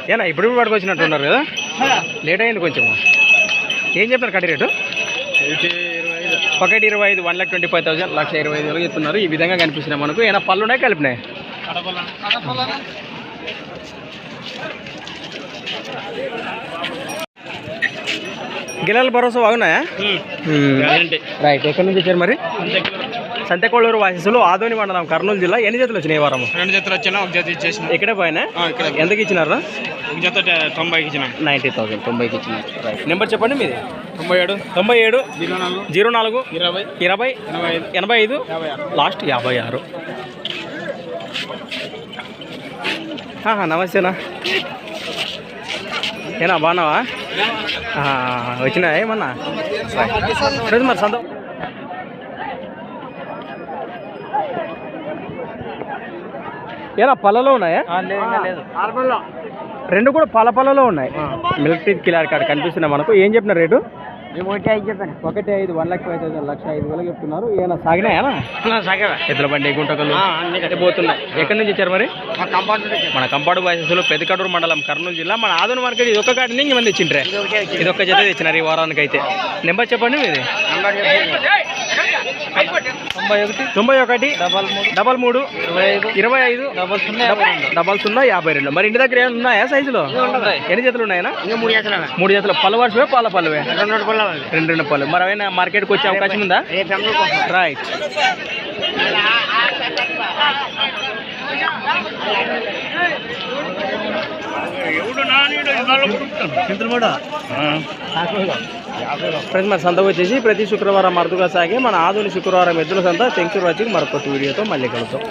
ఏనా ఇప్పుడు పడుకొచ్చినట్టున్నారు కదా, లేట్ అయింది కొంచెం. ఏం చెప్పారు కట్టి రేటు? 1,25,000, 1,25,000, 1,25,000 చెప్తున్నారు. ఈ విధంగా కనిపిస్తున్నాయి మనకు. ఏమైనా పళ్ళు ఉన్నాయి కలిపినాయి? గిలాల భరోసా బాగున్నాయా? రైట్. ఎక్కడి నుంచి వచ్చారు మరి? సంతెకొల్లూరు వాసిసులు, ఆదోని మండలం, కర్నూలు జిల్లా. ఎన్ని జతలు వచ్చినాయి వారం? 2 జతలు వచ్చినా, ఒక జత ఇచ్చేసిన. ఇక్కడే పోయినా? ఎందుకు ఇచ్చినారా? ఒక జత 90కి ఇచ్చిన. 90,000, 90కి ఇచ్చినారు. రైట్. నెంబర్ చెప్పండి మీది. 97 04 20 20 85 లాస్ట్ 56. నమస్తేనా, ఏనా బాగున్నావా? వచ్చినా ఏమన్నా మరి సంతం? ఏనా పళ్ళలో ఉన్నాయా? రెండు కూడా పళ్ళలో ఉన్నాయి. మిల్క్ టీత్ కిలార్ కార్డ్ కనిపిస్తున్నాయి మనకు. ఏం చెప్పిన రేటు? 1,5 1,5,000, 1,25,000, 1,05,000 చెప్తున్నారు. ఏమైనా సాగినాయా? ఎద్దుల బండి, గుంటకలు పోతున్నాయి. ఎక్కడి నుంచి వచ్చారు మరి? మన కంపాడు బాయ్సెస్లో, పెద్దకడూరు మండలం, కర్నూలు జిల్లా. మన ఆదోని మార్కెట్ ఇది ఒక్క కాటిని ఇంతమంది ఇచ్చిండ్రే. ఇది ఒక్క జత తెచ్చినారు ఈ వారానికి అయితే. నెంబర్ చెప్పండి మీది. 91 33 25 0052. మరి ఇంటి దగ్గర ఏమైనా ఉన్నాయా సైజులో? ఎన్ని జతలు ఉన్నాయా? 3 జతలు. పళ్ళు వర్షమే, పాల పళ్ళవే? 2 పళ్ళు. మరి ఏమైనా మార్కెట్కి వచ్చే అవకాశం ఉందా? రైట్. ఫ్రెండ్స్, మన సంత వచ్చేసి ప్రతి శుక్రవారం అరుదుగా సాగే మన ఆదోని శుక్రవారం ఎద్దుల సంత. Thanks for watching. మరొక వీడియోతో మళ్ళీ కలుద్దాం.